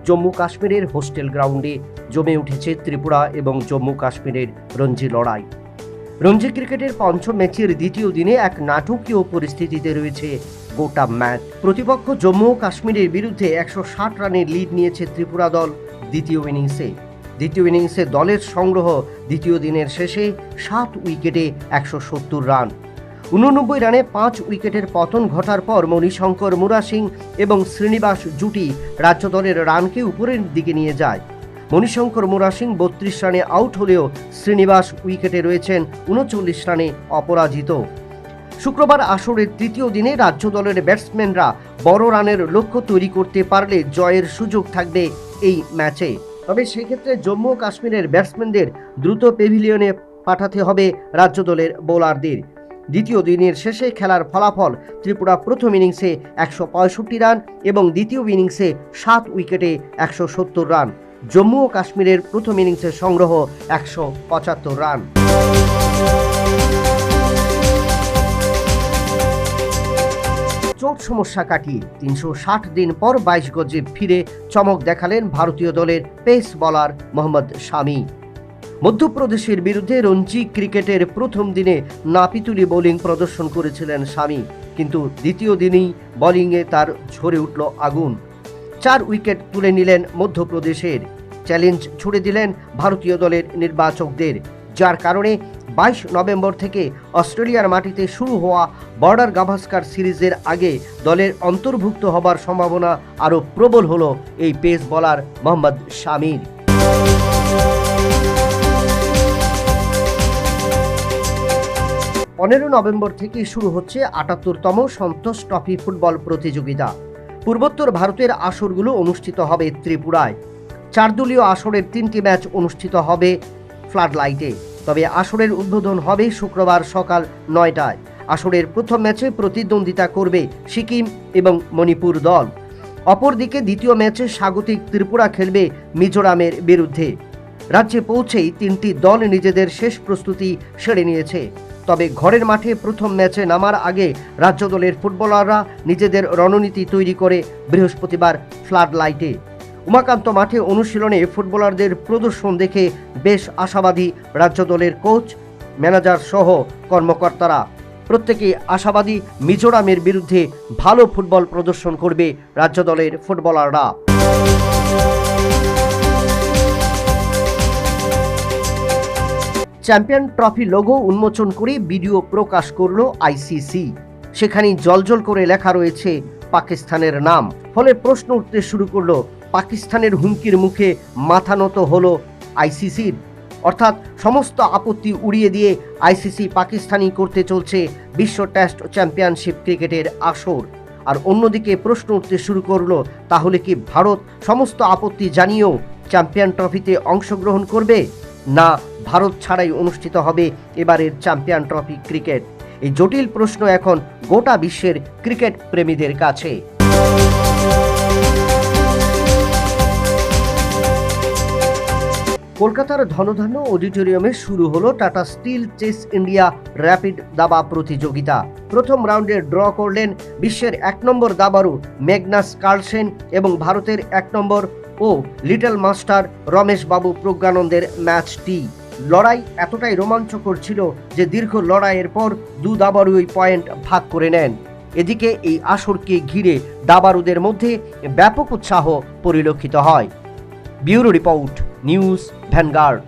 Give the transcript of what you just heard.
জম্মু কাশ্মীরের হোস্টেল গ্রাউন্ডে জমে উঠেছে ত্রিপুরা এবং জম্মু কাশ্মীরের রঞ্জি লড়াই। রঞ্জি ক্রিকেটের পঞ্চম ম্যাচের দ্বিতীয় দিনে এক নাটকীয় পরিস্থিতিতে রয়েছে গোটা ম্যাচ। প্রতিপক্ষ জম্মু ও কাশ্মীরের বিরুদ্ধে 160 রানের লিড নিয়েছে ত্রিপুরা দল দ্বিতীয় ইনিংসে দলের সংগ্রহ দ্বিতীয় দিনের শেষে 7 উইকেটে 170 রান। 89 রানে 5 উইকেটের পতন ঘটার পর মণিশঙ্কর মুরা সিং এবং শ্রীনিবাস জুটি রাজ্য দলের রানকে উপরের দিকে নিয়ে যায়। মণিশঙ্কর মুরা সিং 32 রানে আউট হলেও শ্রীনিবাস উইকেটে রয়েছেন 39 রানে অপরাজিত। শুক্রবার আসরের তৃতীয় দিনে রাজ্য দলের ব্যাটসম্যানরা বড় রানের লক্ষ্য তৈরি করতে পারলে জয়ের সুযোগ থাকবে এই ম্যাচে। তবে সেক্ষেত্রে জম্মু ও কাশ্মীরের ব্যাটসম্যানদের দ্রুত প্যাভিলিয়নে পাঠাতে হবে রাজ্য দলের বোলারদের। দ্বিতীয় দিনের শেষে খেলার ফলাফল: ত্রিপুরা প্রথম ইনিংসে 165 রান এবং দ্বিতীয় ইনিংসে 7 উইকেটে 170 রান। জম্মু ও কাশ্মীরের প্রথম ইনিংসে সংগ্রহ 175 রান। চোট সমস্যা কাটিয়ে 360 দিন পর 22 গজে ফিরে চমক দেখালেন ভারতীয় দলের পেস বোলার মোহাম্মদ শামি। মধ্যপ্রদেশের বিরুদ্ধে রঞ্জি ক্রিকেটের প্রথম দিনে নাপিতুলি বোলিং প্রদর্শন করেছিলেন শামি, কিন্তু দ্বিতীয় দিনেই বোলিংয়ে তার ঝরে উঠল আগুন। 4 উইকেট তুলে নিলেন মধ্যপ্রদেশের। চ্যালেঞ্জ ছুড়ে দিলেন ভারতীয় দলের নির্বাচকদের, যার কারণে 22 নভেম্বর থেকে অস্ট্রেলিয়ার মাটিতে শুরু হওয়া বর্ডার গাভাস্কার সিরিজের আগে দলের অন্তর্ভুক্ত হবার সম্ভাবনা আরও প্রবল হল এই পেস বোলার মোহাম্মদ শামির। নভেম্বর থেকে শুরু হচ্ছে 78তম সন্তোষ ট্রফি ফুটবল প্রতিযোগিতা। পূর্বোত্তর ভারতের আসরগুলো অনুষ্ঠিত হবে ত্রিপুরায়। 4 দলীয় আসরের 3টি ম্যাচ অনুষ্ঠিত হবে ফ্লাড লাইটে। তবে আসরের উদ্বোধন হবে শুক্রবার সকাল 9টায়। আসরের প্রথম ম্যাচে প্রতিদ্বন্দ্বিতা করবে সিকিম এবং মণিপুর দল। অপরদিকে দ্বিতীয় ম্যাচে স্বাগতিক ত্রিপুরা খেলবে মিজোরামের বিরুদ্ধে। রাজ্যে পৌঁছেই 3টি দল নিজেদের শেষ প্রস্তুতি সেরে নিয়েছে। তবে ঘরের মাঠে প্রথম ম্যাচে নামার আগে রাজ্য দলের ফুটবলাররা নিজেদের রণনীতি তৈরি করে বৃহস্পতিবার ফ্লাড লাইটে উমাকান্ত মাঠে অনুশীলনে ফুটবলারদের প্রদর্শন দেখে বেশ আশাবাদী রাজ্য দলের কোচ, ম্যানেজার সহ কর্মকর্তারা। প্রত্যেকেই আশাবাদী মিজোরামের বিরুদ্ধে ভালো ফুটবল প্রদর্শন করবে রাজ্য দলের ফুটবলাররা। চ্যাম্পিয়ন ট্রফি লোগো উন্মোচন করে ভিডিও প্রকাশ করল আইসিসি। সেখানেই জলজল করে লেখা রয়েছে পাকিস্তানের নাম। ফলে প্রশ্ন উঠতে শুরু করলো, পাকিস্তানের হুমকির মুখে মাথা নত হলো আইসিসির। অর্থাৎ সমস্ত আপত্তি উড়িয়ে দিয়ে আইসিসি পাকিস্তানি করতে চলছে বিশ্ব টেস্ট চ্যাম্পিয়নশিপ ক্রিকেটের আসর। আর অন্যদিকে প্রশ্ন উঠতে শুরু করলো, তাহলে কি ভারত সমস্ত আপত্তি জানিয়েও চ্যাম্পিয়ন ট্রফিতে অংশগ্রহণ করবে, না ভারত ছাড়াই অনুষ্ঠিত হবে এবারের চ্যাম্পিয়ন ট্রফি ক্রিকেট? এই জটিল প্রশ্ন এখন গোটা বিশ্বের ক্রিকেট প্রেমীদের কাছে। কলকাতার ধনধান্য অডিটোরিয়ামে শুরু হলো Tata Steel Chess India Rapid দাবা প্রতিযোগিতা। প্রথম রাউন্ডে ড্র করলেন বিশ্বের 1 নম্বর দাবাড়ু ম্যাগনাস কার্লসেন এবং ভারতের 1 নম্বর ও লিটল মাস্টার রমেশ বাবু প্রজ্ঞানন্দের ম্যাচটি। লড়াই এতটাই রোমাঞ্চকর ছিল যে দীর্ঘ লড়াইয়ের পর 2 দাবাড়ুই পয়েন্ট ভাগ করে নেন। এদিকে এই আসরকে ঘিরে দাবাড়ুদের মধ্যে ব্যাপক উৎসাহ পরিলক্ষিত হয়। Bureau report, news vanguard.